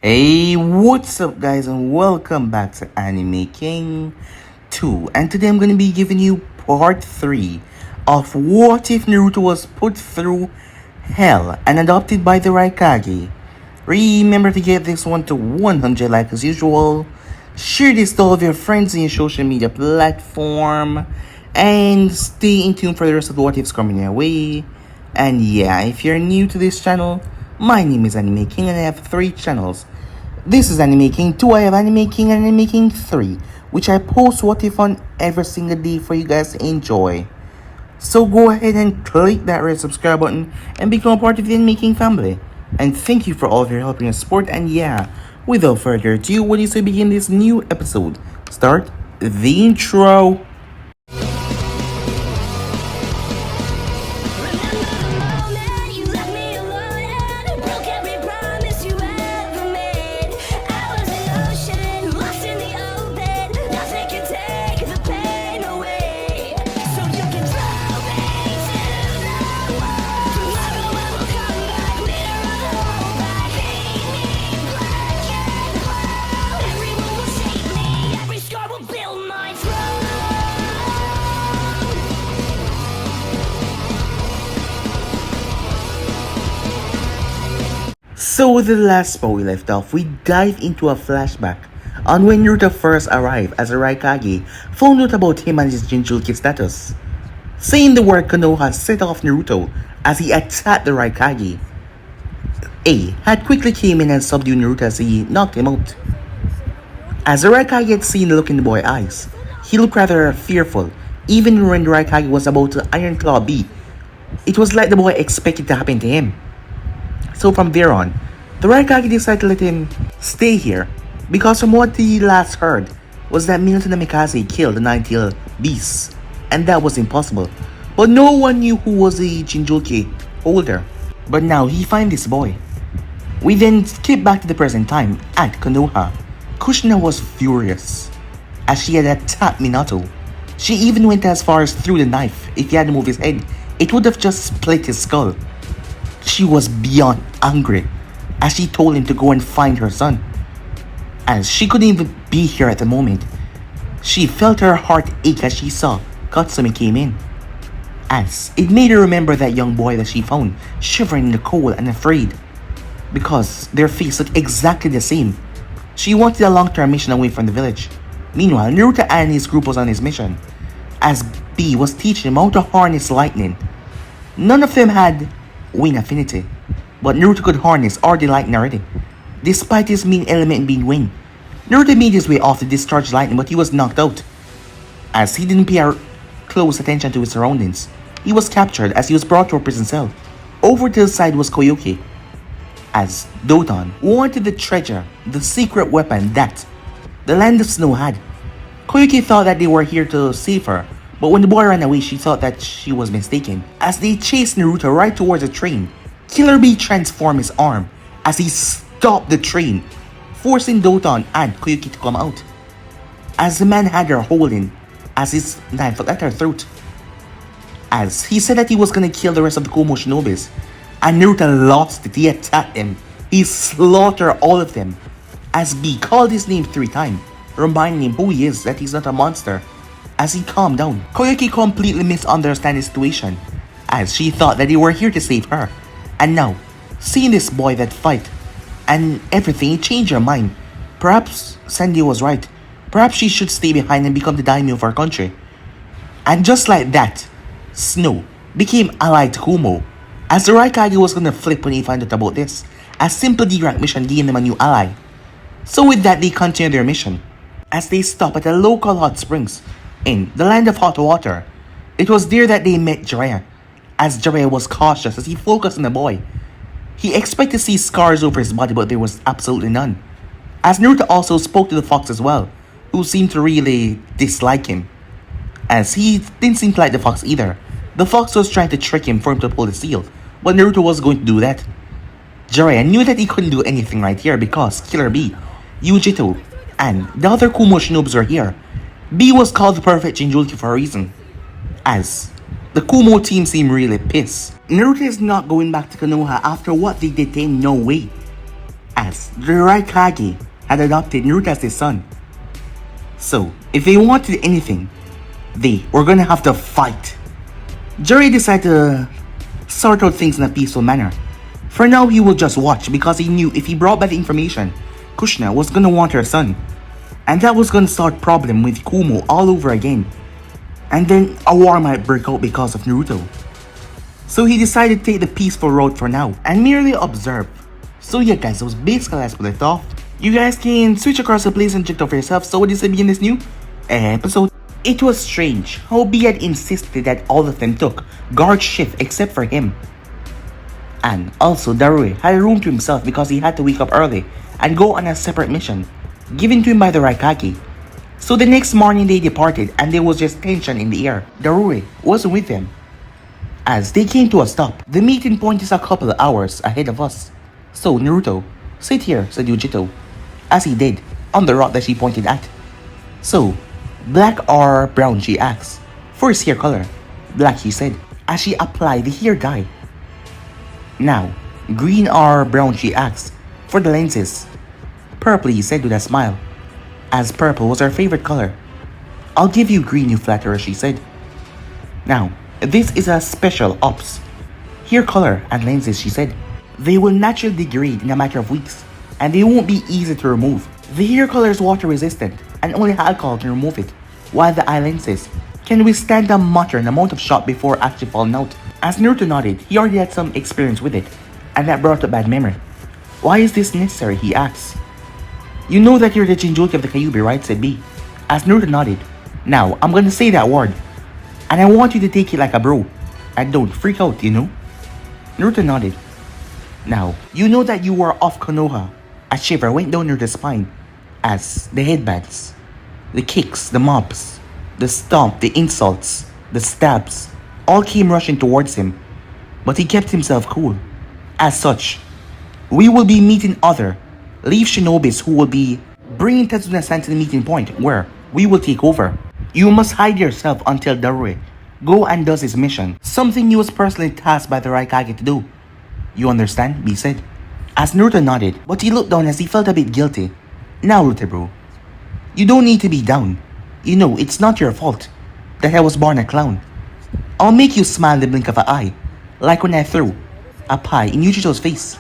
Hey, what's up guys and welcome back to Anime King 2, and today I'm going to be giving you part 3 of what if Naruto was put through hell and adopted by the Raikage. Remember to get this one to 100 likes as usual, share this to all of your friends in your social media platform, and stay in tune for the rest of the what ifs coming your way. And yeah, if you're new to this channel, my name is Anime King and I have 3 channels. This is Anime King 2, I have Anime King and Anime King 3, which I post what if on every single day for you guys to enjoy. So go ahead and click that red subscribe button and become a part of the Anime King family. And thank you for all of your help and your support, and yeah, without further ado, what is to begin this new episode? Start the intro. So with the last spot we left off, we dive into a flashback on when Naruto first arrived as a Raikage, found out about him and his Jinchuriki status. Saying the word Konoha set off Naruto as he attacked the Raikage. A had quickly came in and subdued Naruto as he knocked him out. As the Raikage had seen the look in the boy's eyes, he looked rather fearful, even when the Raikage was about to Iron Claw B. It was like the boy expected to happen to him. So from there on, the Raikage decided to let him stay here, because from what he last heard was that Minato Namikaze killed the Nine-Tailed Beast, and that was impossible. But no one knew who was the Jinchuriki holder. But now he find this boy. We then skip back to the present time at Konoha. Kushina was furious as she had attacked Minato. She even went as far as threw the knife. If he had moved his head, it would have just split his skull. She was beyond angry as she told him to go and find her son. As she couldn't even be here at the moment, she felt her heart ache as she saw Katsumi came in. As it made her remember that young boy that she found shivering in the cold and afraid, because their face looked exactly the same. She wanted a long-term mission away from the village. Meanwhile, Naruto and his group was on his mission, as B was teaching him how to harness lightning. None of them had wind affinity, but Naruto could harness or the lightning already. Despite his main element being wind, Naruto made his way off to discharge lightning, but he was knocked out as he didn't pay close attention to his surroundings. He was captured as he was brought to a prison cell. Over to the side was Koyuki, as Doton wanted the treasure, the secret weapon that the Land of Snow had. Koyuki thought that they were here to save her, but when the boy ran away, she thought that she was mistaken. As they chased Naruto right towards the train, Killer Bee transformed his arm as he stopped the train, forcing Doton and Koyuki to come out. As the man had her holding as his knife at her throat. As he said that he was gonna kill the rest of the Kumo shinobis, and Naruto lost it. He attacked him. He slaughtered all of them. As B called his name 3 times, reminding him who he is, that he's not a monster. As he calmed down, Koyuki completely misunderstood the situation, as she thought that they were here to save her. And now, seeing this boy that fight and everything, it changed her mind. Perhaps Sandy was right. Perhaps she should stay behind and become the daimyo of our country. And just like that, Snow became allied to Kumo, as the Raikage was gonna flip when he found out about this, as simple D-rank mission gave them a new ally. So with that, they continued their mission, as they stop at a local hot springs in the land of hot water. It was there that they met Jiraiya, as Jiraiya was cautious as he focused on the boy. He expected to see scars over his body, but there was absolutely none. As Naruto also spoke to the fox as well, who seemed to really dislike him, as he didn't seem to like the fox either. The fox was trying to trick him for him to pull the seal, but Naruto was going to do that. Jiraiya knew that he couldn't do anything right here because Killer Bee, Yujito, and the other Kumo shinobis were here. B was called the perfect Jinchuriki for a reason, as the Kumo team seemed really pissed. Naruto is not going back to Konoha after what they did to him, no way. as the Raikage had adopted Naruto as his son. So, if they wanted anything, they were gonna have to fight. Jerry decided to sort out things in a peaceful manner. For now, he will just watch because he knew if he brought back the information, Kushina was gonna want her son. And that was gonna start problem with Kumo all over again. And then a war might break out because of Naruto. So he decided to take the peaceful road for now and merely observe. So yeah guys, that was basically as what I thought. You guys can switch across the place and check it out for yourself. So what is it in this new episode? It was strange how B had insisted that all of them took guard shift except for him. And also Darui had a room to himself because he had to wake up early and go on a separate mission given to him by the Raikage. So the next morning they departed and there was just tension in the air. Darui wasn't with them. As they came to a stop, the meeting point is a couple of hours ahead of us. So Naruto, sit here, said Dojutsu, as he did, on the rock that she pointed at. So, black or brown, she asked. For his hair color, black, he said, as she applied the hair dye. Now, green or brown, she asked, for the lenses. Purple, he said with a smile, as purple was her favorite color. I'll give you green, you flatterer, she said. Now, this is a special ops. Hair color and lenses, she said. They will naturally degrade in a matter of weeks, and they won't be easy to remove. The hair color is water resistant, and only alcohol can remove it, while the eye lenses can withstand a moderate amount of shock before actually falling out. As Naruto nodded, he already had some experience with it, and that brought up bad memory. Why is this necessary, he asked. You know that you're the Jinchuriki of the Kyuubi, right, said B. As Naruto nodded. Now, I'm gonna say that word, and I want you to take it like a bro, and don't freak out, you know? Naruto nodded. Now, you know that you were off Konoha. A shiver went down Naruto's spine as the headbands, the kicks, the mobs, the stomp, the insults, the stabs, all came rushing towards him. But he kept himself cool. As such, we will be meeting other Leaf Shinobis who will be bringing Tetsuna-san to the meeting point where we will take over. You must hide yourself until Darui go and does his mission, something he was personally tasked by the Raikage to do. You understand? B said. As Naruto nodded, but he looked down as he felt a bit guilty. Now, little bro, you don't need to be down. You know, it's not your fault that I was born a clown. I'll make you smile in the blink of an eye, like when I threw a pie in Yujito's face.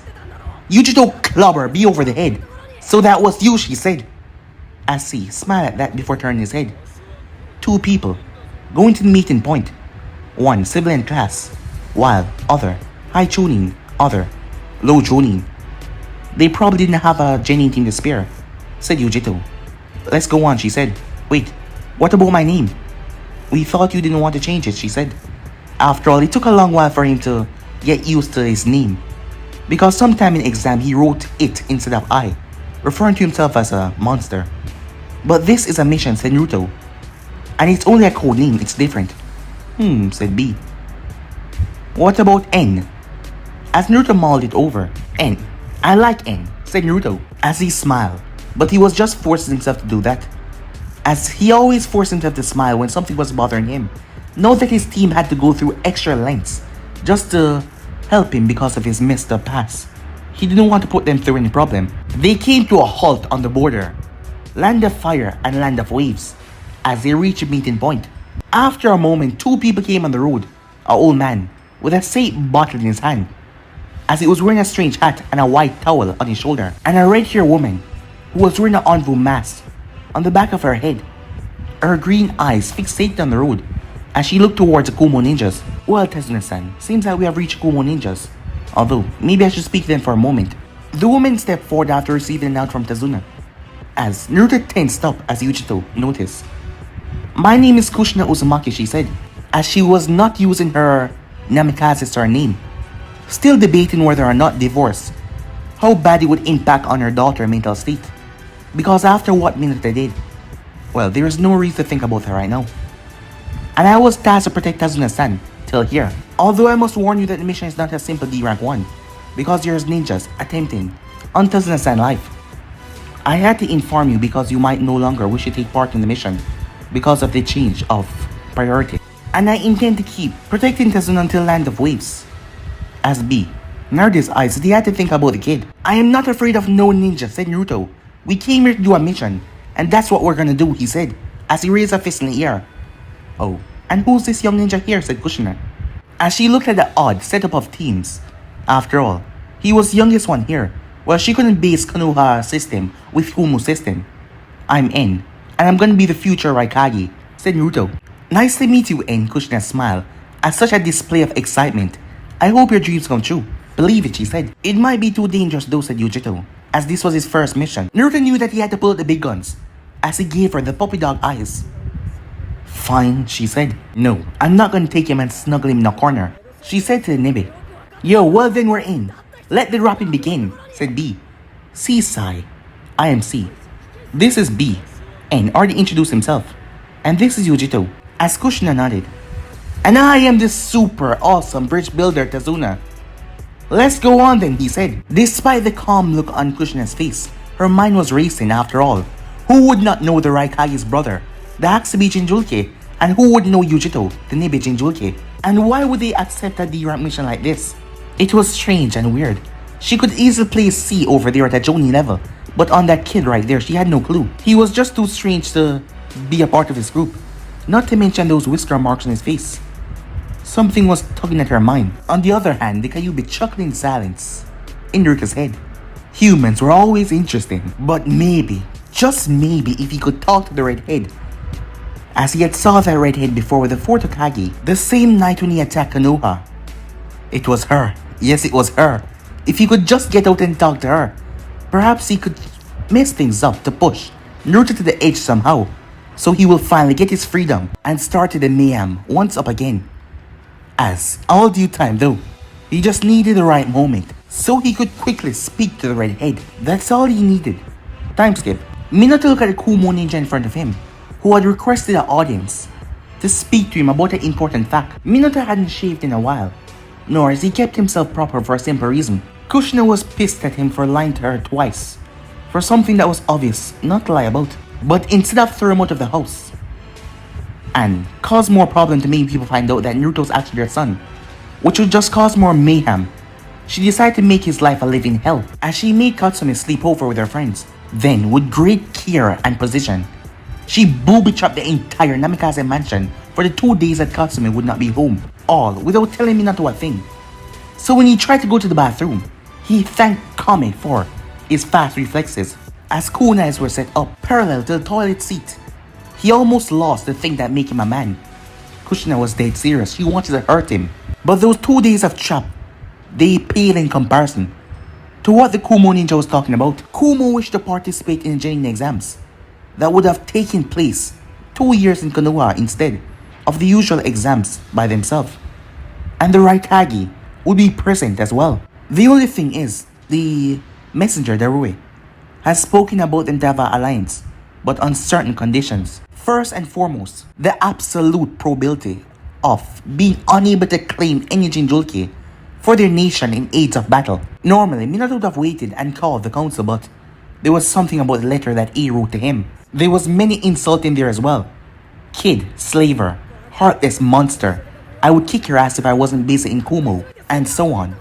Yujito clobber B over the head. So that was you, she said. As he smiled at that before turning his head. Two people going to the meeting point. One civilian class, while other high tuning, other low tuning. They probably didn't have a genuine team to spare, said Yujito. Let's go on, she said. Wait, what about my name? We thought you didn't want to change it, she said. After all, it took a long while for him to get used to his name, because sometime in exam he wrote it instead of I, referring to himself as a monster. But this is a mission, said Naruto. And it's only a code name, it's different. Said B. What about N? As Naruto mulled it over. N. I like N, said Naruto, as he smiled. But he was just forcing himself to do that, as he always forced himself to smile when something was bothering him. Note that his team had to go through extra lengths just to help him because of his messed up past. He didn't want to put them through any problem. They came to a halt on the border, land of fire and land of waves, as they reached a meeting point. After a moment, two people came on the road. An old man with a safe bottle in his hand, as he was wearing a strange hat and a white towel on his shoulder, and a red-haired woman who was wearing an envu mask on the back of her head. Her green eyes fixated on the road as she looked towards the Kumo ninjas. Well, Tetsuna-san, seems like we have reached Kumo ninjas. Although, maybe I should speak to them for a moment. The woman stepped forward after receiving a nod from Tetsuna, as Naruto tensed up as Yujito noticed. My name is Kushina Uzumaki, she said, as she was not using her Namikaze surname, still debating whether or not divorce, how bad it would impact on her daughter's mental state. Because after what Minato did, well, there is no reason to think about her right now. And I was tasked to protect Tetsuna-san till here. Although I must warn you that the mission is not a simple D rank 1, because there's ninjas attempting on Tetsuna-san's life. I had to inform you because you might no longer wish to take part in the mission because of the change of priority. And I intend to keep protecting Tetsuna until Land of Waves. As B, Naruto's eyes said he had to think about the kid. I am not afraid of no ninja, said Naruto. We came here to do a mission, and that's what we're gonna do, he said, as he raised a fist in the air. Oh, and who's this young ninja here, said Kushina, as she looked at the odd setup of teams. After all, he was the youngest one here, while she couldn't base Konoha system with Kumo's system. I'm En, and I'm gonna be the future Raikage, said Naruto. Nice to meet you, En, Kushina smiled, at such a display of excitement. I hope your dreams come true. Believe it, she said. It might be too dangerous though, said Yujito, as this was his first mission. Naruto knew that he had to pull out the big guns, as he gave her the puppy dog eyes. Fine, she said. No, I'm not gonna take him and snuggle him in a corner, she said to the Nibi. Yo, well then we're in. Let the rapping begin, said B. C sigh. I am C. This is B. N already introduced himself. And this is Yujito, as Kushina nodded. And I am the super awesome bridge builder, Tazuna. Let's go on then, he said. Despite the calm look on Kushina's face, her mind was racing after all. Who would not know the Raikage's brother, the Hakubi Jinjulke, and who would know Yujito, the Nibi Jinjulke? And why would they accept a D-rank mission like this? It was strange and weird. She could easily place C over there at a Jonin level, but on that kid right there, she had no clue. He was just too strange to be a part of his group, not to mention those whisker marks on his face. Something was tugging at her mind. On the other hand, the Kyuubi chuckled in silence in Ruka's head. Humans were always interesting, but maybe, just maybe, if he could talk to the redhead, as he had saw that redhead before with the 4th Hokage, the same night when he attacked Konoha. It was her. Yes, it was her. If he could just get out and talk to her, perhaps he could mess things up to push Naruto to the edge somehow, so he will finally get his freedom and start the mayhem once up again. As all due time though, he just needed the right moment, so he could quickly speak to the redhead. That's all he needed. Time skip. Minato looked at the Kumo ninja in front of him, who had requested an audience to speak to him about an important fact. Minato hadn't shaved in a while, nor has he kept himself proper for a simple reason. Kushina was pissed at him for lying to her twice, for something that was obvious not to lie about. But instead of throwing him out of the house, and cause more problem to make people find out that Naruto's actually their son, which would just cause more mayhem, she decided to make his life a living hell, as she made Katsume sleep over with her friends. Then, with great care and precision, she booby-trapped the entire Namikaze mansion for the 2 days that Katsume would not be home, all without telling Minato a thing. So when he tried to go to the bathroom, he thanked Kame for his fast reflexes, as kunais were set up parallel to the toilet seat. He almost lost the thing that made him a man. Kushina was dead serious. She wanted to hurt him. But those 2 days of trap, they paled in comparison to what the Kumo ninja was talking about. Kumo wished to participate in the Genin exams that would have taken place 2 years in Konoha instead of the usual exams by themselves. And the Raikage would be present as well. The only thing is, the messenger Darui has spoken about the Endeavor Alliance, but on certain conditions. First and foremost, the absolute probability of being unable to claim any Jinjulke for their nation in aids of battle. Normally, Minato would have waited and called the council, but there was something about the letter that A wrote to him. There was many insults in there as well. Kid, slaver, heartless monster, I would kick your ass if I wasn't based in Kumo, and so on.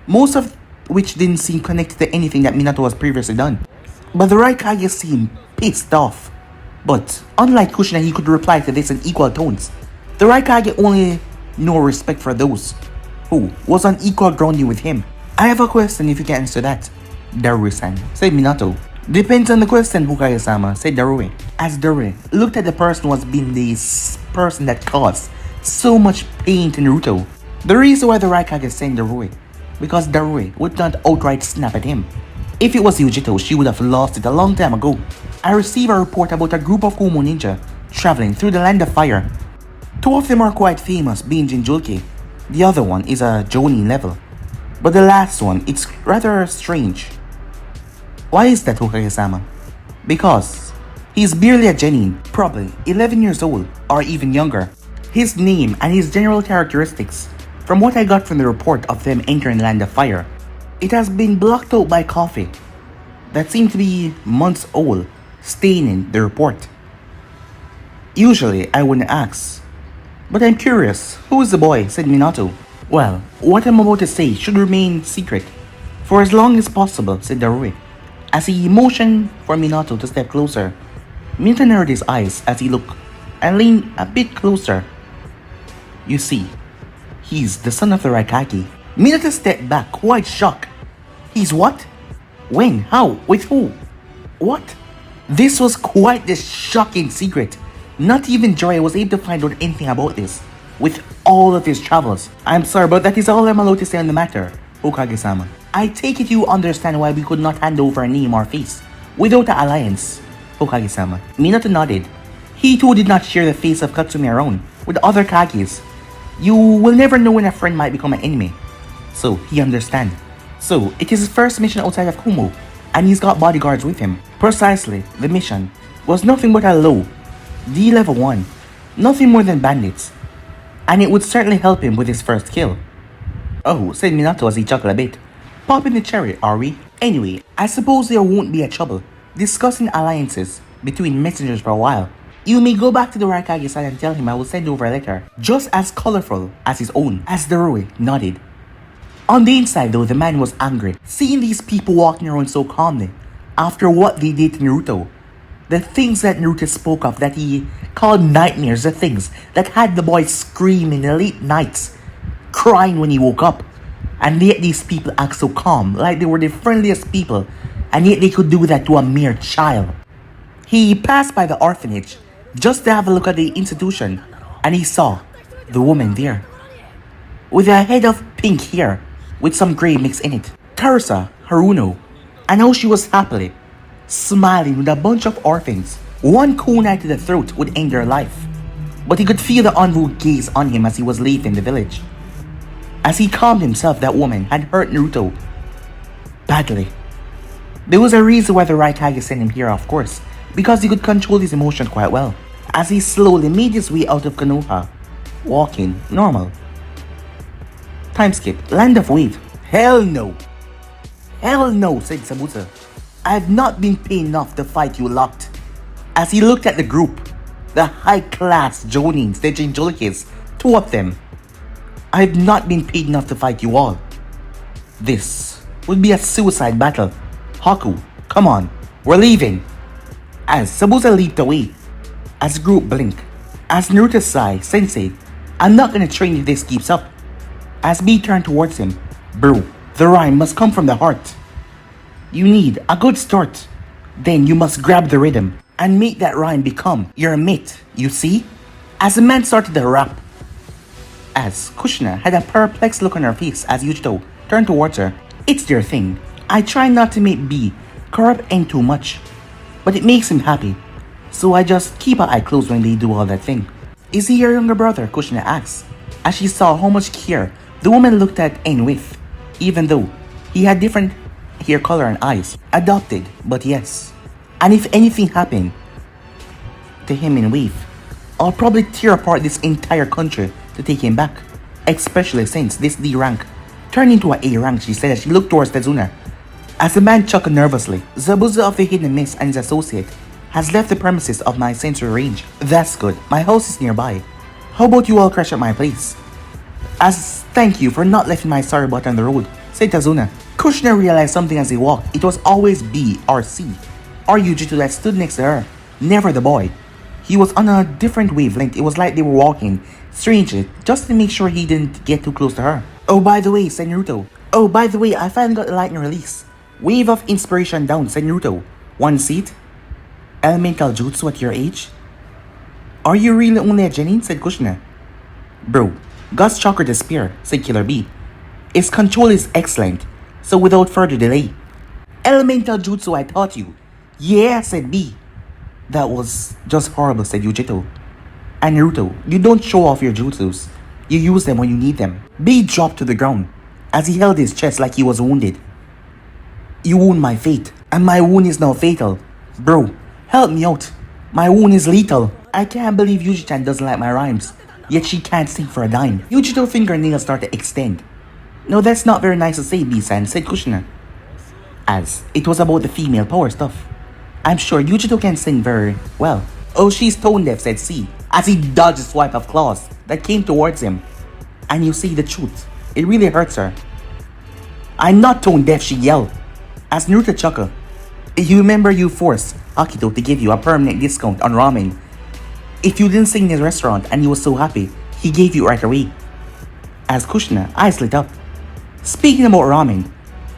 Most of which didn't seem connected to anything that Minato has previously done. But the Raikage seemed pissed off. But unlike Kushina, he could reply to this in equal tones. The Raikage only no respect for those who was on equal grounding with him. I have a question if you can answer that, Darui-san, said Minato. Depends on the question, Hokage-sama, said Darui. As Darui looked at the person who was being the person that caused so much pain to Naruto. The reason why the Raikage sent Darui, because Darui would not outright snap at him. If it was Yujito, she would have lost it a long time ago. I received a report about a group of Kumo ninja traveling through the land of fire. 2 of them are quite famous, being Jinjulke. The other one is a Jonin level. But the last one, it's rather strange. Why is that, Hokage-sama? Because he's barely a genin, probably 11 years old or even younger. His name and his general characteristics, from what I got from the report of them entering the land of fire, it has been blocked out by coffee that seemed to be months old, staining the report. Usually, I wouldn't ask, but I'm curious. Who is the boy? Said Minato. Well, what I'm about to say should remain secret for as long as possible, said Darui, as he motioned for Minato to step closer. Minato narrowed his eyes as he looked and leaned a bit closer. You see, he's the son of the Raikage. Minato stepped back, quite shocked. He's what? When? How? With who? What? This was quite the shocking secret. Not even Jiraiya was able to find out anything about this. With all of his travels. I'm sorry, but that is all I'm allowed to say on the matter, Hokage-sama. I take it you understand why we could not hand over a name or face without an alliance, Hokage-sama. Minato nodded. He too did not share the face of Katsumi around with other Kages. You will never know when a friend might become an enemy. So, he understands. So, it is his first mission outside of Kumo, and he's got bodyguards with him. Precisely, the mission was nothing but a low D level 1, nothing more than bandits, and it would certainly help him with his first kill. Oh, said Minato as he chuckled a bit. Popping the cherry, are we? Anyway, I suppose there won't be a trouble discussing alliances between messengers for a while. You may go back to the Raikage side and tell him I will send over a letter, just as colorful as his own, as Darui nodded. On the inside though, the man was angry, seeing these people walking around so calmly, after what they did to Naruto. The things that Naruto spoke of that he called nightmares, the things that had the boy screaming in the late nights, crying when he woke up. And yet these people act so calm, like they were the friendliest people, and yet they could do that to a mere child. He passed by the orphanage, just to have a look at the institution, and he saw the woman there, with a head of pink hair, with some grey mix in it. Karasa Haruno, and how she was happily smiling with a bunch of orphans. One kunai to the throat would end their life, but he could feel the unruly gaze on him as he was leaving the village. As he calmed himself, that woman had hurt Naruto badly. There was a reason why the Raikage sent him here, of course, because he could control his emotions quite well. As he slowly made his way out of Konoha, walking normal. Time skip. Land of Wave. Hell no. Hell no, said Sabusa. I have not been paid enough to fight you lot. As he looked at the group, the high-class Jonins, the Jinchurikis, two of them. I have not been paid enough to fight you all. This would be a suicide battle. Haku, come on, we're leaving. As Sabusa leaped away, as the group blinked, as Naruto sighed, Sensei, I'm not gonna train if this keeps up. As B turned towards him, bro, the rhyme must come from the heart. You need a good start. Then you must grab the rhythm and make that rhyme become your mate, you see? As the man started to rap, as Kushina had a perplexed look on her face as Yujito turned towards her. It's their thing. I try not to make B corrupt and too much, but it makes him happy. So I just keep an eye closed when they do all that thing. Is he your younger brother? Kushina asked, as she saw how much care the woman looked at N with, even though he had different hair color and eyes. Adopted, but yes. And if anything happened to him in Wave, I'll probably tear apart this entire country to take him back. Especially since this D rank turned into an A rank, she said as she looked towards Tezuna. As the man chuckled nervously, Zabuza of the Hidden Mist and his associate has left the premises of my sensory range. That's good, my house is nearby. How about you all crash at my place? As thank you for not leaving my sorry butt on the road, said Tezuna. Kushina realized something as he walked. It was always B or C, or Yujito that stood next to her, never the boy. He was on a different wavelength. It was like they were walking strangely, just to make sure he didn't get too close to her. Oh, by the way, said Naruto. Oh, by the way, I finally got the lightning release. Wave of inspiration down, said Naruto. One seat? Elemental jutsu at your age? Are you really only a genin? Said Kushina. Bro, God's chakra despair, said Killer B. Its control is excellent, so without further delay. Elemental jutsu I taught you. Yeah, said B. That was just horrible, said Yujito. And Naruto, you don't show off your jutsus. You use them when you need them. B dropped to the ground as he held his chest like he was wounded. You wound my fate, and my wound is now fatal. Bro, help me out. My wound is lethal. I can't believe Yuji-chan doesn't like my rhymes, yet she can't sing for a dime. Yujito's fingernails started to extend. No, that's not very nice to say, B-san, said Kushina. As it was about the female power stuff. I'm sure Yujito can sing very well. Oh, she's tone deaf, said C, as he dodged a swipe of claws that came towards him. And you see the truth. It really hurts her. I'm not tone deaf, she yelled. As Naruto chuckled, you remember you forced Akito to give you a permanent discount on ramen. If you didn't sing in his restaurant and he was so happy, he gave you right away. As Kushina, eyes lit up. Speaking about ramen,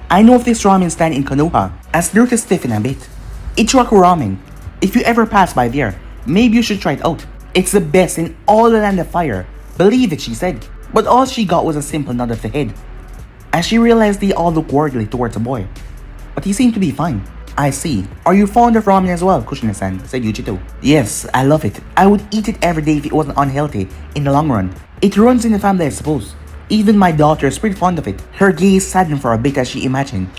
I know of this ramen stand in Konoha. As Naruto stiffened a bit. Ichiraku ramen. If you ever pass by there, maybe you should try it out. It's the best in all the land of fire. Believe it, she said. But all she got was a simple nod of the head. As she realized they all looked worriedly towards the boy. But he seemed to be fine. I see. Are you fond of ramen as well, Kushina-san? Said Yujito. Yes, I love it. I would eat it every day if it wasn't unhealthy in the long run. It runs in the family, I suppose. Even my daughter is pretty fond of it. Her gaze saddened for a bit as she imagined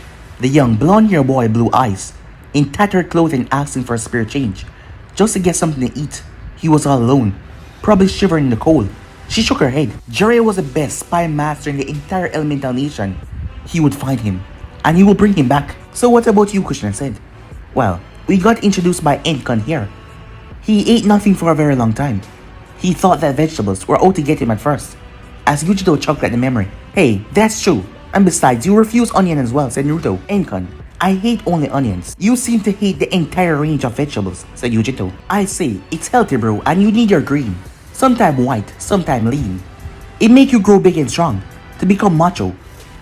the young blonde-haired boy, blue eyes, in tattered clothing asking for a spare change, just to get something to eat. He was all alone, probably shivering in the cold. She shook her head. Jiraiya was the best spy master in the entire elemental nation. He would find him, and he will bring him back. So what about you, Kushina said. Well, we got introduced by Enkon here. He ate nothing for a very long time. He thought that vegetables were out to get him at first. As Yujito chuckled at the memory. Hey, that's true. And besides, you refuse onion as well, said Naruto. Enkon, I hate only onions. You seem to hate the entire range of vegetables, said Yujito. I say, it's healthy bro, and you need your green. Sometime white, sometime lean. It make you grow big and strong, to become macho,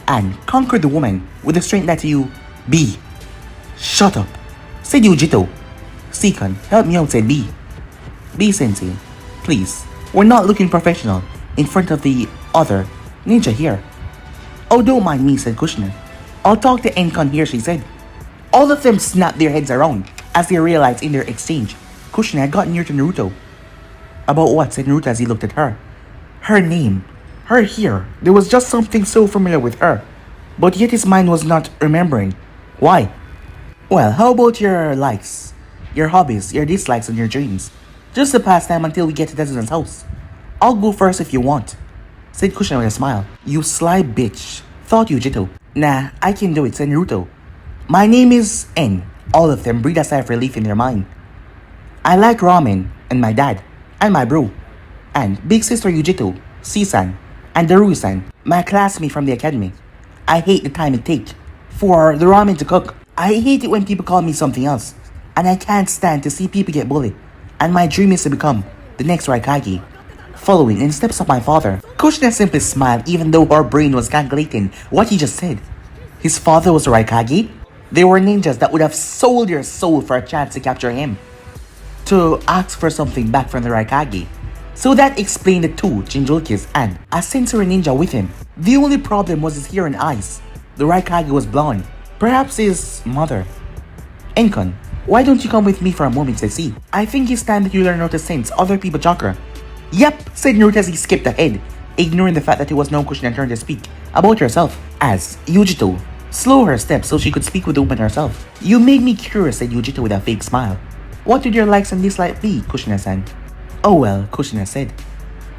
and conquer the woman with the strength that you be. Shut up, said Yujito. Seikon, help me out, said B. B sensei, please. We're not looking professional in front of the other ninja here. Oh, don't mind me, said Kushina. I'll talk to Enkon here, she said. All of them snapped their heads around as they realized in their exchange Kushina had gotten near to Naruto. About what, said Naruto as he looked at her. Her name. Her here. There was just something so familiar with her. But yet his mind was not remembering. Why? Well, how about your likes, your hobbies, your dislikes, and your dreams? Just to pass time until we get to Tetsuzan's house. I'll go first if you want, said Kushina with a smile. You sly bitch, thought Yujito. Nah, I can do it, said Naruto. My name is N. All of them breathed a sigh of relief in their mind. I like ramen, and my dad, and my bro, and big sister Yujito, C-san, and Daru-san, my classmate from the academy. I hate the time it takes for the ramen to cook. I hate it when people call me something else, and I can't stand to see people get bullied. And my dream is to become the next Raikage, following in the steps of my father. Kushina simply smiled even though her brain was calculating what he just said. His father was a Raikage? They were ninjas that would have sold their soul for a chance to capture him, to ask for something back from the Raikage. So that explained the two Jinchurikis and a sensory ninja with him. The only problem was his hair and eyes. The Raikage was blonde, perhaps his mother. Enkon, why don't you come with me for a moment, said C. I think it's time that you learn how to sense other people's chakra. Yep, said Naruto as he skipped ahead, ignoring the fact that it was now Kushina's turn to speak about herself. As Yujito slowed her steps so she could speak with the woman herself. You made me curious, said Yujito with a fake smile. What would your likes and dislikes be, Kushina-san? Oh well, Kushina said.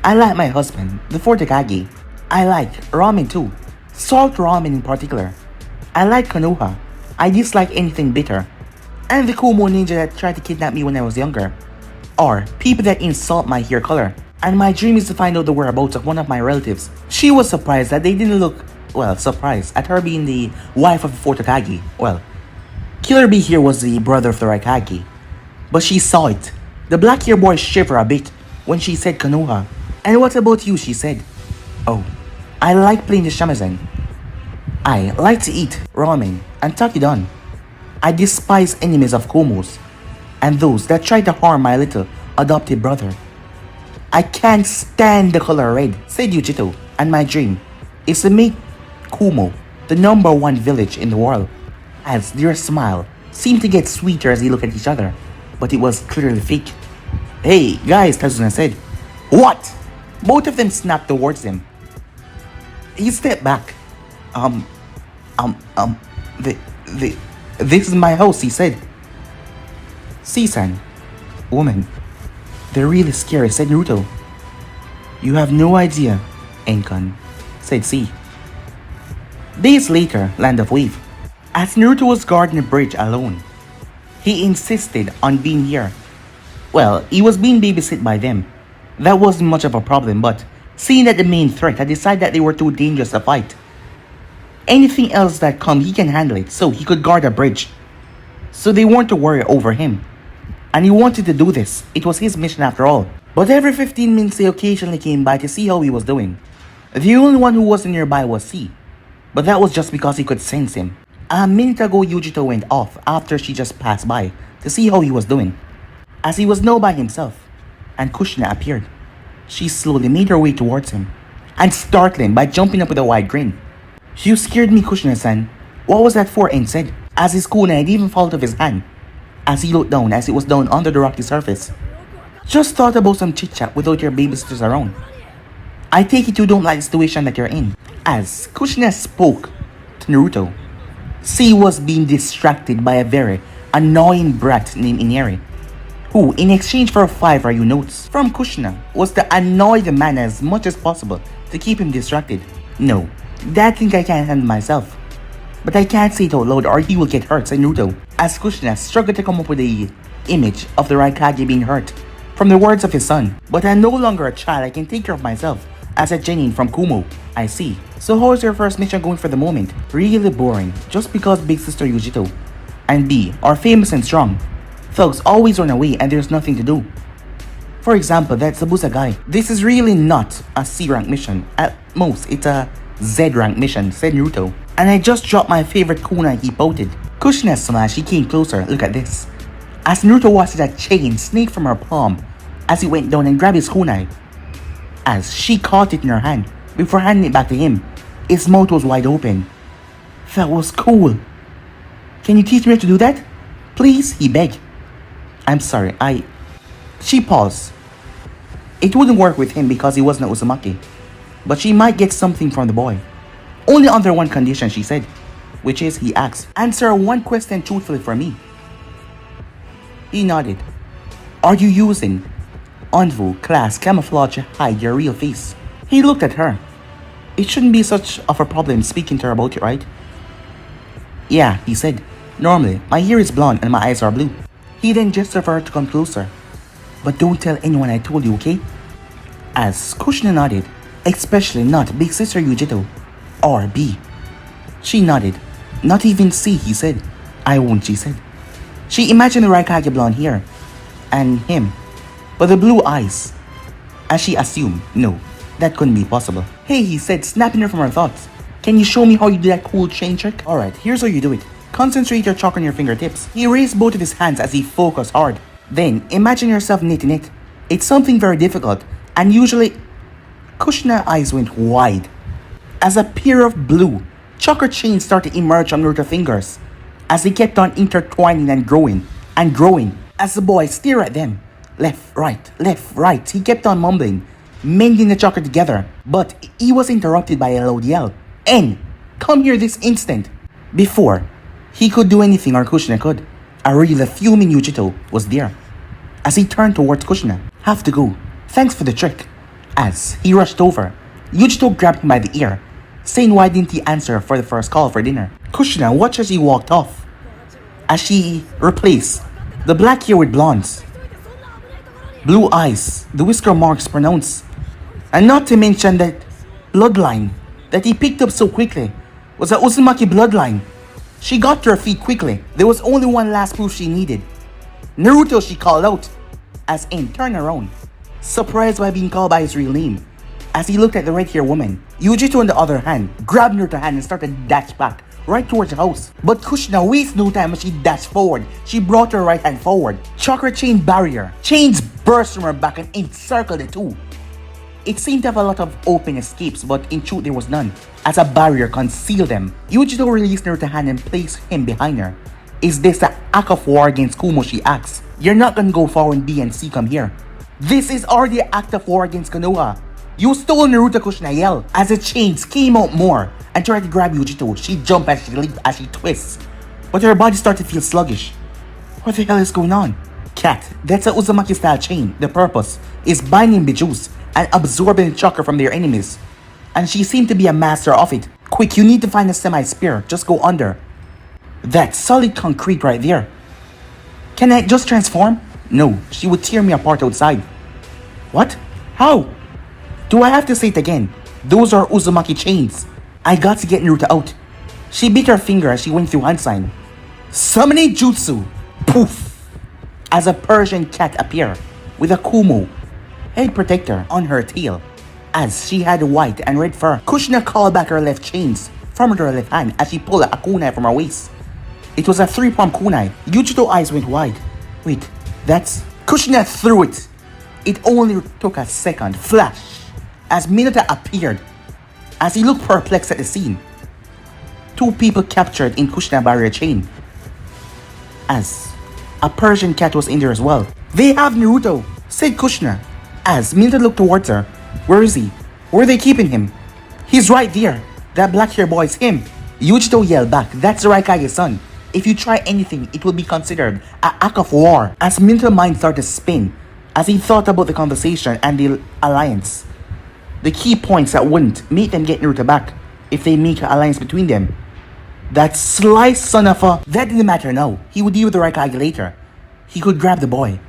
I like my husband, the fourth Hokage. I like ramen too, salt ramen in particular. I like Konoha. I dislike anything bitter. And the Kumo ninja that tried to kidnap me when I was younger. Or people that insult my hair color. And my dream is to find out the whereabouts of one of my relatives. She was surprised that they didn't look, well, surprised at her being the wife of the fourth Hokage. Well, Killer Bee here was the brother of the Raikage. But she saw it. The black-haired boy shivered a bit when she said Konoha. And what about you, she said. Oh, I like playing the shamisen. I like to eat ramen and takidon. I despise enemies of Kumo's and those that try to harm my little adopted brother. I can't stand the color red, said Yujito, and my dream is to make Kumo the #1 village in the world. As their smile seemed to get sweeter as they looked at each other, but it was clearly fake. Hey, guys, Tetsuzan said. What? Both of them snapped towards him. He stepped back. This is my house, he said. C-san, woman, they're really scary, said Naruto. You have no idea, Enkon, said C. Days later, Land of Wave. As Naruto was guarding the bridge alone, he insisted on being here. Well, he was being babysit by them. That wasn't much of a problem, but Seeing that the main threat had decided that they were too dangerous to fight. Anything else that come, he can handle it, so he could guard a bridge. So they weren't to worry over him. And he wanted to do this. It was his mission after all. But every 15 minutes they occasionally came by to see how he was doing. The only one who wasn't nearby was C. But that was just because he could sense him. A minute ago Yujito went off after she just passed by to see how he was doing. As he was now by himself, and Kushina appeared. She slowly made her way towards him, and startled him by jumping up with a wide grin. "You scared me, Kushina-san. What was that for?" Ain said, as his kunai had even fallen off his hand, as he looked down as it was down under the rocky surface. "Just thought about some chit-chat without your babysiters around. I take it you don't like the situation that you're in." As Kushina spoke to Naruto, C was being distracted by a very annoying brat named Inari, who, in exchange for 5 Ryu notes from Kushina, was to annoy the man as much as possible to keep him distracted. "No, that thing I can't handle myself. But I can't say it out loud or he will get hurt," said Naruto, as Kushina struggled to come up with the image of the Raikage being hurt from the words of his son. "But I'm no longer a child, I can take care of myself," as a genin from Kumo. "I see. So how is your first mission going for the moment?" "Really boring, just because big sister Yujito and B are famous and strong. Thugs always run away and there's nothing to do. For example, that Sabusa guy. This is really not a C rank mission. At most, it's a Z rank mission," said Naruto. "And I just dropped my favorite kunai," he pouted. Kushina smashed. He came closer. "Look at this." As Naruto watched that chain snake from her palm as he went down and grabbed his kunai. As she caught it in her hand before handing it back to him, his mouth was wide open. "That was cool. Can you teach me how to do that? Please?" he begged. "I'm sorry, She paused. It wouldn't work with him because he wasn't Uzumaki. But she might get something from the boy. Only under one condition, she said. Which is, he asked, "Answer one question truthfully for me." He nodded. "Are you using Onvu class camouflage to hide your real face?" He looked at her. "It shouldn't be such of a problem speaking to her about it, right?" "Yeah," he said. "Normally, my hair is blonde and my eyes are blue." He then gestured for her to come closer. "But don't tell anyone I told you, okay?" As Kushina nodded, "Especially not big sister Yujito or B." She nodded. "Not even C," he said. "I won't," she said. She imagined the Raikage blonde hair and him, but the blue eyes, as she assumed, no, that couldn't be possible. "Hey," he said, snapping her from her thoughts. "Can you show me how you do that cool chain trick?" "Alright, here's how you do it. Concentrate your chakra on your fingertips." He raised both of his hands as he focused hard. "Then, imagine yourself knitting it. It's something very difficult, and usually..." Kushina's eyes went wide as a pair of blue chakra chains started to emerge from Naruto's fingers as they kept on intertwining and growing as the boy stared at them. Left, right, he kept on mumbling, mending the chakra together, but he was interrupted by a loud yell. "En, come here this instant!" Before he could do anything or Kushina could, a really fuming Yujito was there. As he turned towards Kushina, "Have to go. Thanks for the trick." As he rushed over, Yujito grabbed him by the ear, saying why didn't he answer for the first call for dinner. Kushina watched as he walked off, as she replaced the black hair with blondes, blue eyes, the whisker marks pronounced, and not to mention that bloodline that he picked up so quickly was a Uzumaki bloodline. She got to her feet quickly. There was only one last proof she needed. "Naruto," she called out, as En turned around, surprised by being called by his real name. As he looked at the red-haired woman, Yujito on the other hand grabbed Naruto's hand and started to dash back right towards the house. But Kushina wasted no time as she dashed forward. She brought her right hand forward. Chakra chain barrier. Chains burst from her back and encircled the two. It seemed to have a lot of open escapes, but in truth there was none, as a barrier concealed them. Yujito released Naruto's hand and placed him behind her. "Is this an act of war against Kumo?" she asked. "You're not gonna go far when B and C come here. This is already an act of war against Konoha. You stole Naruto," Kushina yelled. As the chains came out more and tried to grab Yujito, she jumped as she leaped as she twists. But her body started to feel sluggish. What the hell is going on? "Cat, that's a Uzumaki style chain. The purpose is binding Bijus and absorbing chakra from their enemies. And she seemed to be a master of it. Quick, you need to find a semi-spear. Just go under. That's solid concrete right there. Can I just transform?" "No, she would tear me apart outside." "What? How?" Do I have to say it again? Those are Uzumaki chains. I got to get Naruto out. She bit her finger as she went through hand sign. Summoning jutsu. Poof! As a Persian cat appeared with a Kumo head protector on her tail. As she had white and red fur, Kushina called back her left chains from her left hand as she pulled a kunai from her waist. It was a 3-palm kunai. Yujito eyes went wide. Wait, that's... Kushina threw it. It only took a second. Flash. As Minato appeared. As he looked perplexed at the scene. 2 people captured in Kushina barrier chain. As a Persian cat was in there as well. They have Naruto, said Kushina. As Minato looked towards her. Where is he? Where are they keeping him? He's right there. That black hair boy is him. Yujito yelled back. That's the Raikage's son. If you try anything, it will be considered an act of war. As Minato's mind started to spin, as he thought about the conversation and the alliance. The key points that wouldn't make them get Naruto back if they make an alliance between them. That sly son of a... That didn't matter now. He would deal with the Raikage later. He could grab the boy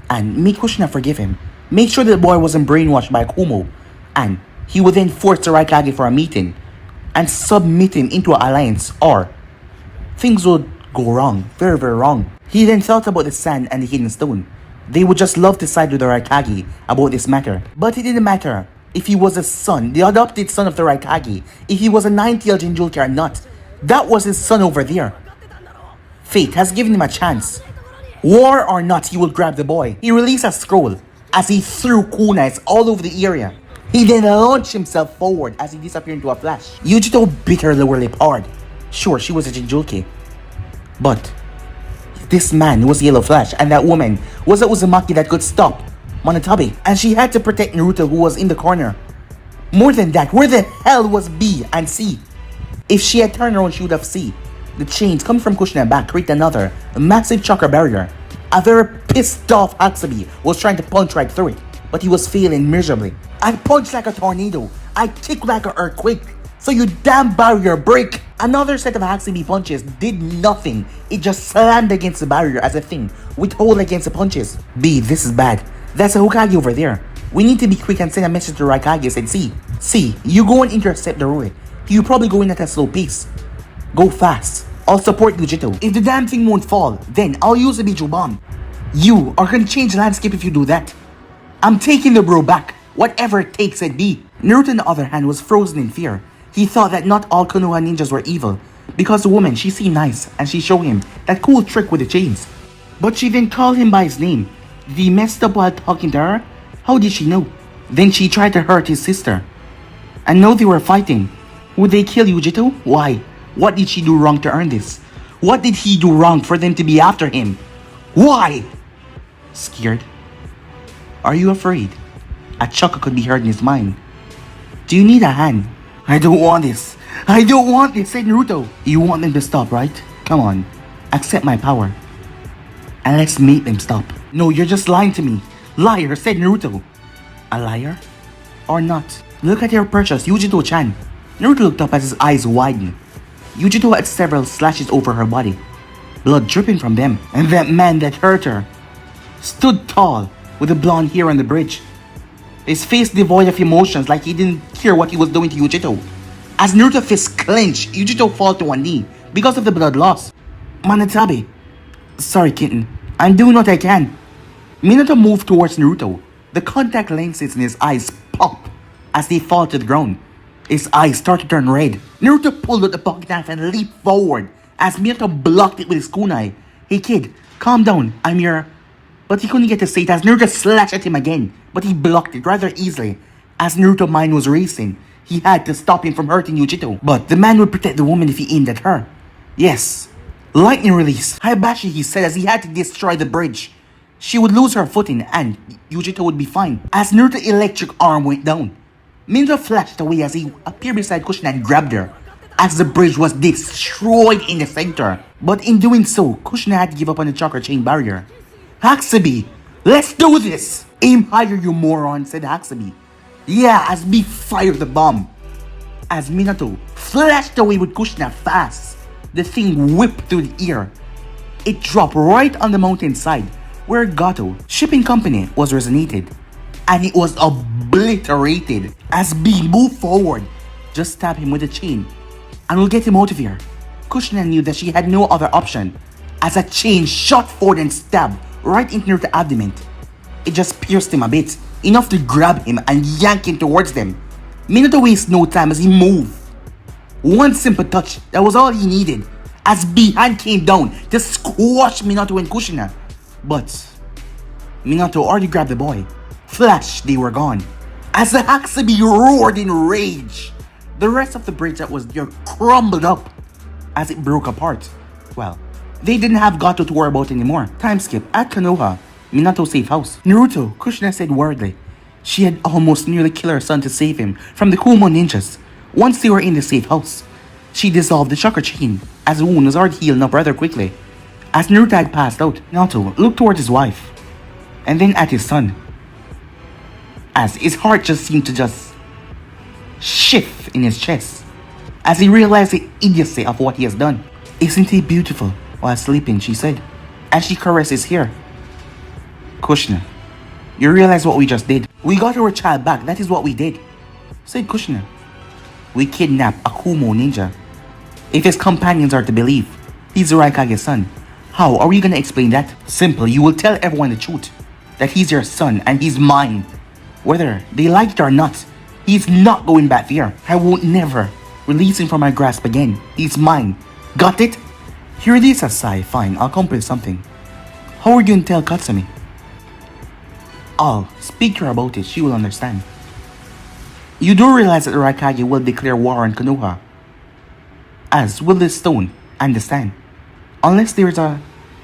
and make Kushina forgive him. Make sure that the boy wasn't brainwashed by Kumo. And he would then force the Raikage for a meeting and submit him into an alliance, or things would go wrong. Very, very wrong. He then thought about the sand and the hidden stone. They would just love to side with the Raikage about this matter. But it didn't matter if he was a son, the adopted son of the Raikage, if he was a 9-tailed Jinchuriki or not. That was his son over there. Fate has given him a chance. War or not, he will grab the boy. He released a scroll as he threw kunais all over the area. He then launched himself forward as he disappeared into a flash. Yujito bit her lower lip hard. Sure, she was a Jinchuriki, but this man was Yellow Flash, and that woman was a Uzumaki that could stop Monetabe, and she had to protect Naruto, who was in the corner. More than that, where the hell was B and C? If she had turned around, she would have seen the chains coming from Kushina back create another massive chakra barrier. A very pissed off Hatsubi was trying to punch right through it, but he was failing miserably. I punched like a tornado. I kicked like an earthquake. So you damn barrier break. Another set of Hatsubi punches did nothing. It just slammed against the barrier as a thing, with hole against the punches. B, this is bad. That's a Hokage over there. We need to be quick and send a message to Raikage and see, you go and intercept the Rui. You probably go in at a slow pace. Go fast. I'll support Yujito. If the damn thing won't fall, then I'll use the Biju Bomb. You are gonna change the landscape if you do that. I'm taking the bro back. Whatever it takes, said B. Naruto, on the other hand, was frozen in fear. He thought that not all Konoha ninjas were evil, because the woman, she seemed nice, and she showed him that cool trick with the chains. But she then called him by his name. Did he messed up while talking to her? How did she know? Then she tried to hurt his sister. And now they were fighting. Would they kill Yujito? Why? What did she do wrong to earn this? What did he do wrong for them to be after him? Why? Scared? Are you afraid? A chuckle could be heard in his mind. Do you need a hand? I don't want this. I don't want this, said Naruto. You want them to stop, right? Come on. Accept my power. And let's make them stop. No, you're just lying to me. Liar, said Naruto. A liar? Or not? Look at your purchase, Yujito-chan. Naruto looked up as his eyes widened. Yujito had several slashes over her body, blood dripping from them, and that man that hurt her stood tall with the blonde hair on the bridge, his face devoid of emotions, like he didn't care what he was doing to Yujito. As Naruto's fist clenched, Yujito fell to one knee because of the blood loss. Monetabe. Sorry, kitten. I'm doing what I can. Minato moved towards Naruto. The contact lenses in his eyes pop as they fall to the ground. His eyes start to turn red. Naruto pulled out the pocket knife and leaped forward as Minato blocked it with his kunai. Hey kid, calm down, I'm your... But he couldn't get to say it as Naruto slashed at him again, but he blocked it rather easily. As Naruto's mind was racing, he had to stop him from hurting Yujito. But the man would protect the woman if he aimed at her. Yes. Lightning release. Hayabashi, he said, as he had to destroy the bridge. She would lose her footing and Yujito would be fine. As Naruto's electric arm went down, Minato flashed away as he appeared beside Kushina and grabbed her, as the bridge was destroyed in the center. But in doing so, Kushina had to give up on the chakra chain barrier. Hatsubi, let's do this! Aim higher, you moron, said Hatsubi. Yeah, as B fired the bomb. As Minato flashed away with Kushina fast, the thing whipped through the air. It dropped right on the mountainside, where Gato Shipping Company was resonated. and it was obliterated. As B moved forward, just stab him with a chain and we'll get him out of here. Kushina knew that she had no other option, as a chain shot forward and stabbed right into the abdomen. It just pierced him a bit, enough to grab him and yank him towards them. Minato wasted no time as he moved. One simple touch, that was all he needed, as B hand came down to squash Minato and Kushina. But Minato already grabbed the boy. Flash, they were gone. As the Haxabi roared in rage, the rest of the bridge that was there crumbled up as it broke apart. Well, they didn't have Gato to worry about anymore. Time skip at Konoha, Minato's safe house. Naruto, Kushina said worriedly. She had almost nearly killed her son to save him from the Kumo ninjas. Once they were in the safe house, she dissolved the chakra chain, as the wound was already healing up rather quickly. As Naruto had passed out, Minato looked towards his wife, and then at his son, as his heart just seemed to just shift in his chest, as he realized the idiocy of what he has done. Isn't he beautiful? While sleeping, she said, as she caressed his hair. Kushina, you realize what we just did? We got our child back, that is what we did, said Kushina. We kidnapped a Kumo ninja. If his companions are to believe, he's the Raikage's son. How are we gonna explain that? Simple, you will tell everyone the truth, that he's your son and he's mine. Whether they like it or not, he's not going back there. I won't never release him from my grasp again. He's mine. Got it? Here it is, a sigh. Fine, I'll come up with something. How are you going to tell Katsumi? I'll speak to her about it. She will understand. You do realize that the Raikage will declare war on Konoha, as will the stone and the stand. Unless there's a...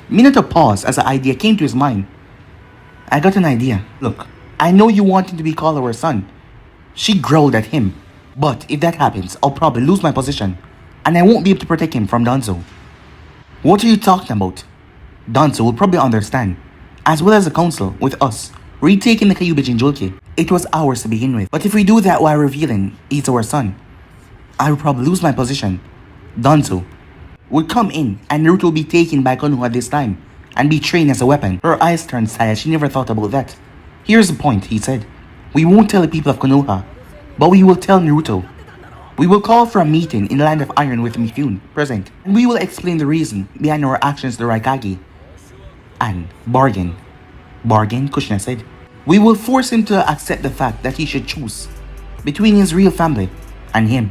Minato paused as the idea came to his mind. I got an idea. Look, I know you want him to be called our son. She growled at him. But if that happens, I'll probably lose my position, and I won't be able to protect him from Danzo. What are you talking about? Danzo will probably understand, as well as the council, with us retaking the Kyuubi Jinchuriki. It was ours to begin with. But if we do that while revealing he's our son, I will probably lose my position. Danzo would come in, and Naruto will be taken by Konoha this time, and be trained as a weapon. Her eyes turned sad. She never thought about that. Here's the point, he said. We won't tell the people of Konoha, but we will tell Naruto. We will call for a meeting in the Land of Iron with Mifune present, and we will explain the reason behind our actions to Raikage. And bargain. Bargain, Kushina said. We will force him to accept the fact that he should choose between his real family and him.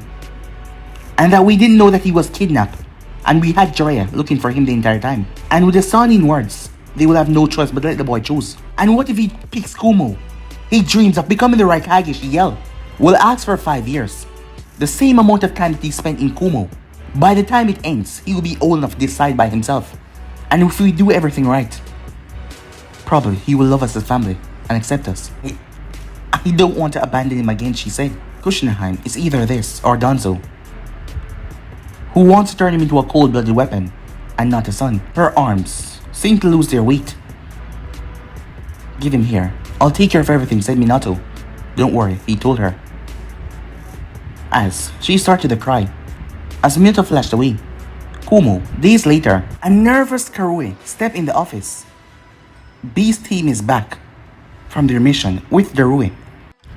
And that we didn't know that he was kidnapped, and we had Jiraiya looking for him the entire time. And with the Sanin words, they will have no choice but to let the boy choose. And what if he picks Kumo? He dreams of becoming the Raikage, she yelled. We'll ask for 5 years. The same amount of time that he spent in Kumo. By the time it ends, he will be old enough to decide by himself. And if we do everything right, probably he will love us as family and accept us. I don't want to abandon him again, she said. Kushina is either this or Danzo, who wants to turn him into a cold-blooded weapon and not a son. Her arms seem to lose their weight. Give him here. I'll take care of everything, said Minato. Don't worry, he told her, as she started to cry. As Minato flashed away, Kumo, days later, a nervous Karui stepped in the office. B's team is back from their mission with Darui.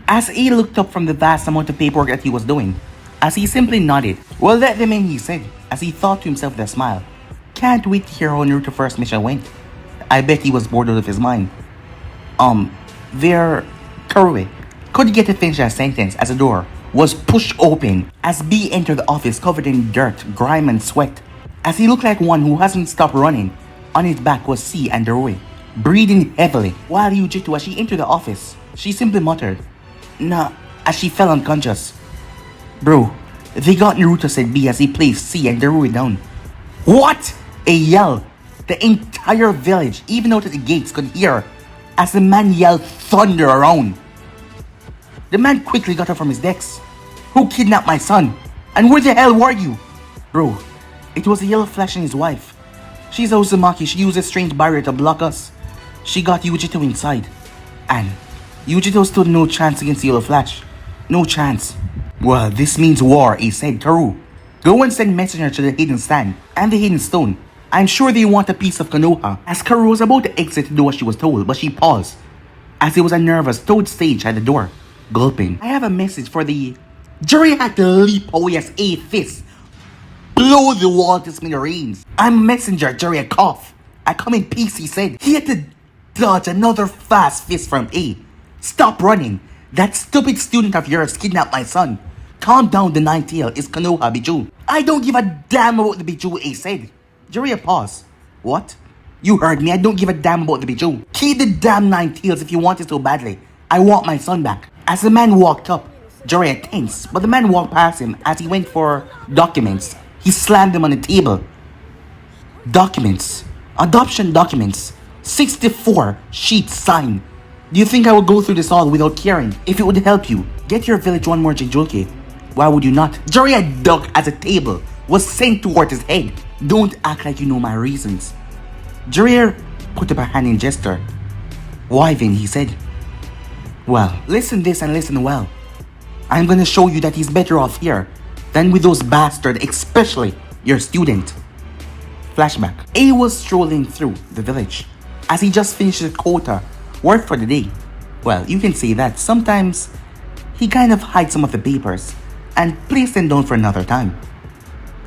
As he looked up from the vast amount of paperwork that he was doing, as he simply nodded. Well, let them in, he said, as he thought to himself with a smile. Can't wait to hear how Naruto's first mission went. I bet he was bored out of his mind. Karui couldn't get to finish that sentence as the door was pushed open as B entered the office covered in dirt, grime, and sweat. As he looked like one who hasn't stopped running, on his back was C and Darui, breathing heavily. While Yujitu, as she entered the office, she simply muttered, "Nah," as she fell unconscious. Bro, they got Naruto, said B as he placed C and Darui down. What? A yell. The entire village, even out at the gates, could hear as the man yelled thunder around. The man quickly got up from his desk. Who kidnapped my son? And where the hell were you? Bro, it was the yellow Flash and his wife. She's a Uzumaki. She used a strange barrier to block us. She got Yujito inside. And Yujito stood no chance against the yellow Flash. No chance. Well, this means war, he said. Karu, go and send messenger to the hidden stand and the hidden stone. I'm sure they want a piece of Konoha. As Karu was about to exit to do what she was told, but she paused. as he was unnervous, toad stage at the door, gulping. I have a message for the... Jiraiya had to leap away as A fist blow the wall to smithereens. I'm messenger, Jiraiya cough. I come in peace, he said. He had to dodge another fast fist from A. Stop running. That stupid student of yours kidnapped my son. Calm down, the nine-tail is Konoha Biju. I don't give a damn about the Biju, A said. Jiraiya paused. What? You heard me, I don't give a damn about the Biju. Keep the damn nine tails if you want it so badly. I want my son back. As the man walked up, Jiraiya tensed, but the man walked past him as he went for documents. He slammed them on the table. Documents. Adoption documents. 64 sheets signed. Do you think I would go through this all without caring? If it would help you, get your village one more Jinchulki. Why would you not? Jiraiya ducked as a table was sent toward his head. Don't act like you know my reasons. Jiraiya put up a hand in gesture. Why then, he said. Well, listen this and listen well. I'm gonna show you that he's better off here than with those bastards, especially your student. Flashback. A was strolling through the village as he just finished his quota work for the day. Well, you can say that sometimes he kind of hides some of the papers and placed them down for another time.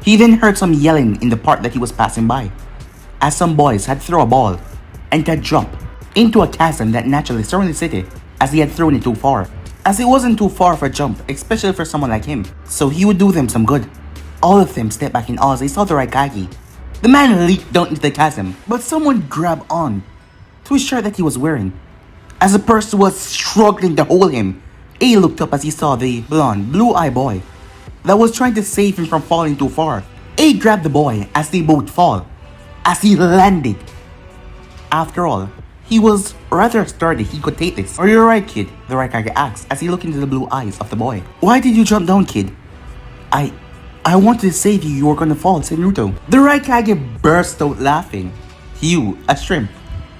He then heard some yelling in the part that he was passing by, as some boys had thrown a ball and had dropped into a chasm that naturally surrounded the city as he had thrown it too far. As it wasn't too far for a jump, especially for someone like him, so he would do them some good. All of them stepped back in awe as they saw the Raikage. The man leaped down into the chasm, but someone grabbed on to his shirt that he was wearing. As the person was struggling to hold him, A looked up as he saw the blonde, blue-eyed boy that was trying to save him from falling too far. A grabbed the boy as they both fall, as he landed. After all, he was rather sturdy, he could take this. Are you alright, kid? The Raikage asked as he looked into the blue eyes of the boy. Why did you jump down, kid? I wanted to save you, you were gonna fall, said Naruto. The Raikage burst out laughing. You, a shrimp.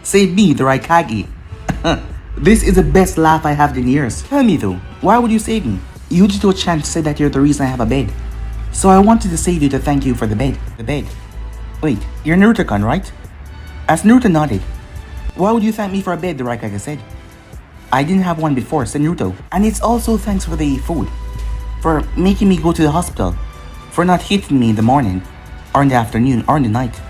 Save me, the Raikage. This is the best laugh I have in years. Tell me though, why would you save me? Yujito-chan said that you're the reason I have a bed. So I wanted to save you to thank you for the bed. The bed. Wait, you're Naruto-kun, right? As Naruto nodded. Why would you thank me for a bed, the Raikage said. I didn't have one before, said Naruto. And it's also thanks for the food. For making me go to the hospital. For not hitting me in the morning, or in the afternoon, or in the night.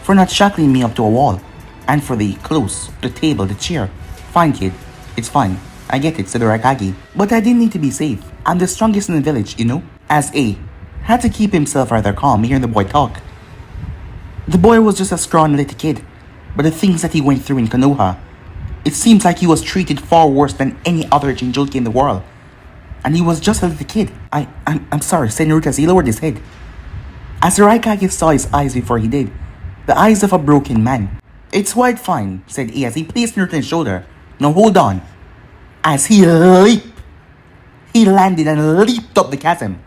For not shackling me up to a wall. And for the clothes, the table, the chair. Fine, kid. It's fine. I get it, said the Raikage. But I didn't need to be safe. I'm the strongest in the village, you know? As A had to keep himself rather calm hearing the boy talk. The boy was just a scrawny little kid. But the things that he went through in Konoha, it seems like he was treated far worse than any other Jinchulki in the world. And he was just a little kid. I'm sorry, said Naruto as he lowered his head. As the Raikage saw his eyes before he did, the eyes of a broken man. It's quite fine, said A as he placed Naruto on his shoulder. Now hold on. As he leaped, he landed and leaped up the chasm.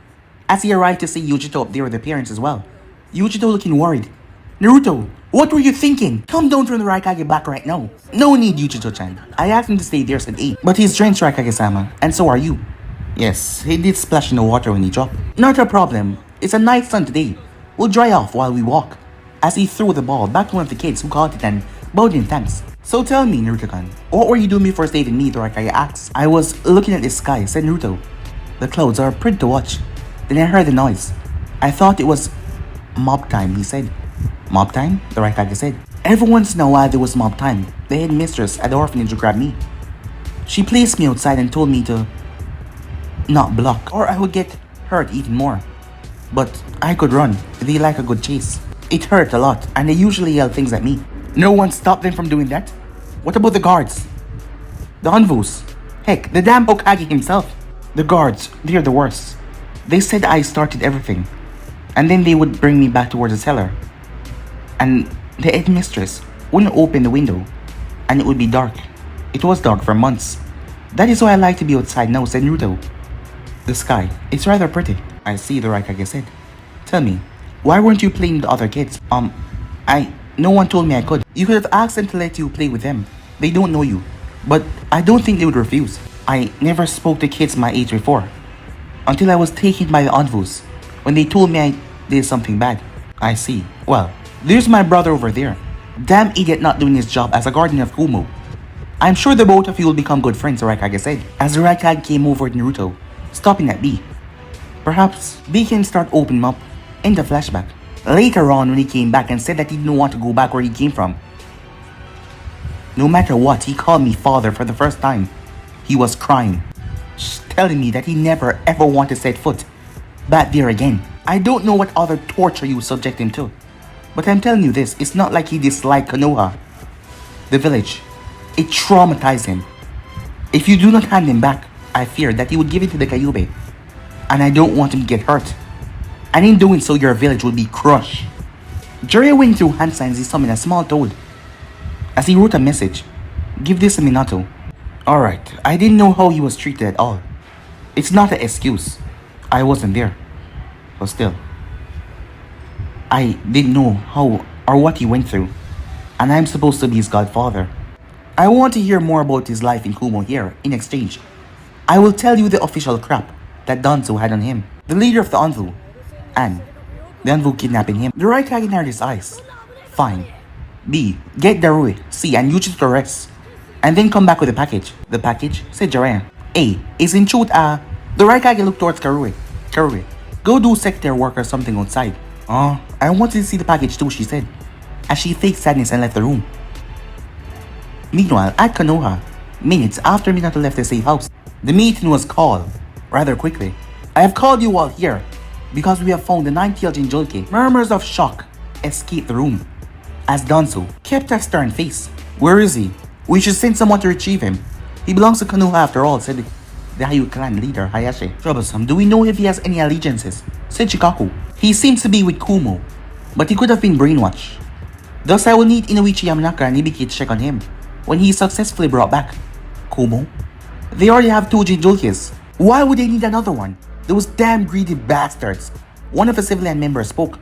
As he arrived to see Yujito up there with the parents as well. Yujito looking worried. Naruto, what were you thinking? Come down from the Raikage back right now. No need, Yujito-chan. I asked him to stay there, said A. But he's drenched, Raikage-sama, and so are you. Yes, he did splash in the water when he dropped. Not a problem. It's a nice sun today. We'll dry off while we walk. As he threw the ball back to one of the kids who caught it and bowed in thanks. So tell me, Naruto-kun, what were you doing before saving me, the Raikage asked. I was looking at the sky, said Naruto. The clouds are pretty to watch. Then I heard the noise. I thought it was mob time, he said. Mob time? The Raikage said. Every once in a while there was mob time. The headmistress at the orphanage grabbed me. She placed me outside and told me to not block, or I would get hurt even more. But I could run. They like a good chase. It hurt a lot, and they usually yell things at me. No one stopped them from doing that? What about the guards? The Hanvus? Heck, the damn Hokage himself. The guards, they're the worst. They said I started everything. And then they would bring me back towards the cellar. And the headmistress wouldn't open the window. And it would be dark. It was dark for months. That is why I like to be outside now, said Naruto. The sky, it's rather pretty. I see, the Raikage said. Tell me, why weren't you playing with the other kids? No one told me I could. You could have asked them to let you play with them. They don't know you. But I don't think they would refuse. I never spoke to kids my age before. Until I was taken by the Anvus. When they told me I did something bad. I see. Well, there's my brother over there. Damn idiot not doing his job as a guardian of Kumo. I'm sure the both of you will become good friends, Raikage said, as the Raikage came over to Naruto, stopping at B. Perhaps B can start opening up in the flashback. Later on when he came back and said that he didn't want to go back where he came from. No matter what, he called me father for the first time. He was crying, telling me that he never ever wanted to set foot back there again. I don't know what other torture you subject him to, but I'm telling you this, it's not like he disliked Konoha, the village. It traumatized him. If you do not hand him back, I fear that he would give it to the Kyuubi, and I don't want him to get hurt. And in doing so, your village will be crushed. Jiraiya went through hand signs. He summoned a small toad. As he wrote a message, give this to Minato. Alright, I didn't know how he was treated at all. It's not an excuse. I wasn't there. But still, I didn't know how or what he went through. And I'm supposed to be his godfather. I want to hear more about his life in Kumo here. In exchange, I will tell you the official crap that Danzo had on him. The leader of the Anvu. And the Anvu kidnapping him. The Raikage narrowed his eyes. Fine. B. Get Darui, C, and use it to rest. And then come back with the package. The package? Said Jiraiya. A. Is in truth, the Raikage looked towards Karui. Karui, go do secretary work or something outside. I wanted to see the package too, she said, as she faked sadness and left the room. Meanwhile, at Konoha, minutes after Minato left the safe house, the meeting was called rather quickly. I have called you all here because we have found the 9th Jinjulke. Murmurs of shock escaped the room as Danzo kept a stern face. Where is he? We should send someone to retrieve him. He belongs to Konoha after all, said the Hayu clan leader Hayashi. Troublesome, do we know if he has any allegiances? Said Shikaku. He seems to be with Kumo, but he could have been brainwashed. Thus I will need Inoichi Yamanaka and Ibiki to check on him when he is successfully brought back. Kumo? They already have 2 Jinjulkes. Why would they need another one? Those damn greedy bastards. One of the civilian members spoke.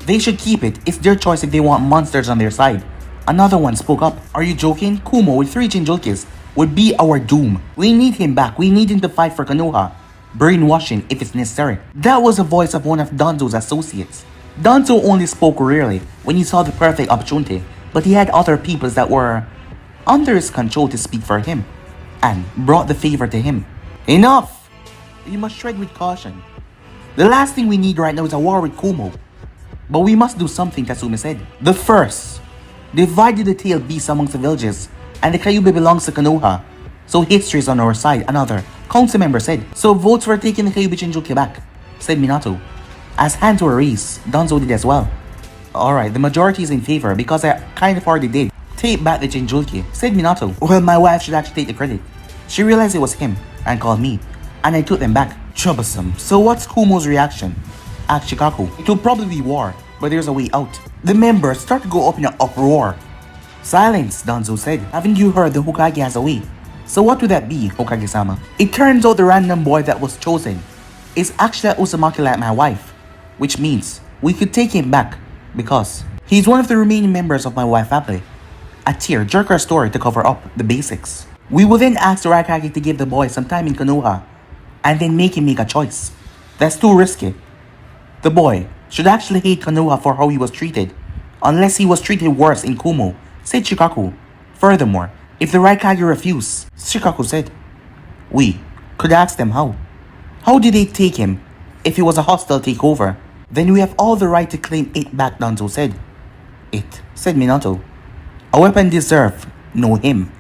They should keep it. It's their choice if they want monsters on their side. Another one spoke up. Are you joking? Kumo with 3 Jinjulkes would be our doom. We need him back. We need him to fight for Konoha. Brainwashing if it's necessary. That was the voice of one of Danzo's associates. Danzo only spoke rarely when he saw the perfect opportunity, but he had other peoples that were under his control to speak for him and brought the favor to him. Enough! You must tread with caution. The last thing we need right now is a war with Kumo. But we must do something, Tatsumi said. The first, divided the tail beast amongst the villages, and the Kyuubi belongs to Konoha, so history is on our side, another council member said. So votes for taking the Kyuubi Jinjulke back, said Minato. As hands were raised, Danzo did as well. Alright, the majority is in favor because I kind of already did. Take back the Jinjulke, said Minato. Well, my wife should actually take the credit. She realized it was him and called me, and I took them back. Troublesome. So what's Kumo's reaction? Asked Shikaku. It will probably be war, but there's a way out. The members start to go up in an uproar. Silence, Danzo said. Haven't you heard the Hokage has a way? So what would that be, Hokage-sama? It turns out the random boy that was chosen is actually Uzumaki like my wife, which means we could take him back because he's one of the remaining members of my wife family. A tear-jerker story to cover up the basics. We will then ask the Raikage to give the boy some time in Konoha and then make him make a choice. That's too risky. The boy should actually hate Konoha for how he was treated, unless he was treated worse in Kumo, said Shikaku. Furthermore, if the Raikage refused, Shikaku said, we could ask them how. How did they take him if it was a hostile takeover? Then we have all the right to claim it back, Danzo said. It, said Minato. A weapon deserve no him,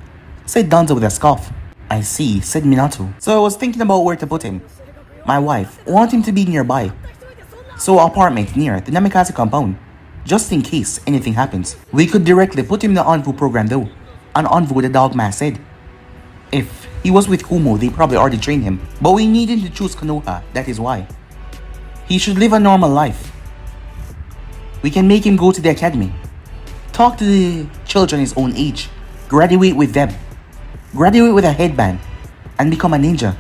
said Danzo with a scoff. I see, said Minato. So I was thinking about where to put him. My wife want him to be nearby. So an apartment near the Namikaze compound, just in case anything happens. We could directly put him in the Anvu program though. An Anvu, the dogma said. If he was with Kumo, they probably already trained him. But we need him to choose Konoha, that is why. He should live a normal life. We can make him go to the academy. Talk to the children his own age. Graduate with them. Graduate with a headband. And become a ninja.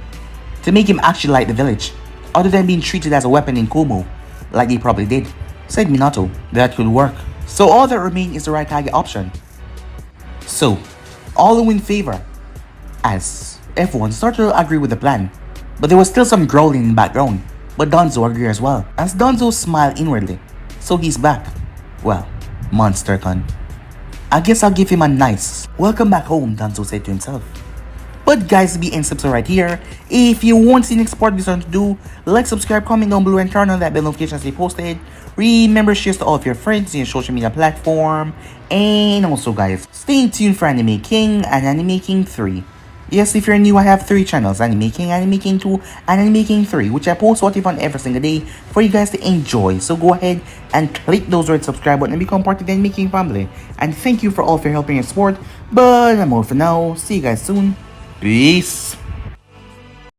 To make him actually like the village. Other than being treated as a weapon in Kumo, like they probably did, said Minato. That could work. So all that remains is the Raikage option. So, all in favor. As everyone started to agree with the plan. But there was still some growling in the background. But Danzo agreed as well. As Danzo smiled inwardly. So he's back. Well, MonsterCon. I guess I'll give him a nice welcome back home, Danzo said to himself. But guys, be and subscribe right here. If you want to see next part, be sure to do like, subscribe, comment down below, and turn on that bell notification as they posted. Remember, share to all of your friends in your social media platform. And also guys, stay tuned for Anime King and Anime King 3. Yes, if you're new, I have 3 channels, Anime King, Anime King 2, and Anime King 3, which I post what if on every single day for you guys to enjoy. So go ahead and click those red subscribe button and become part of the Anime King family. And thank you for all of your help and your support. But I'm out for now. See you guys soon. Peace.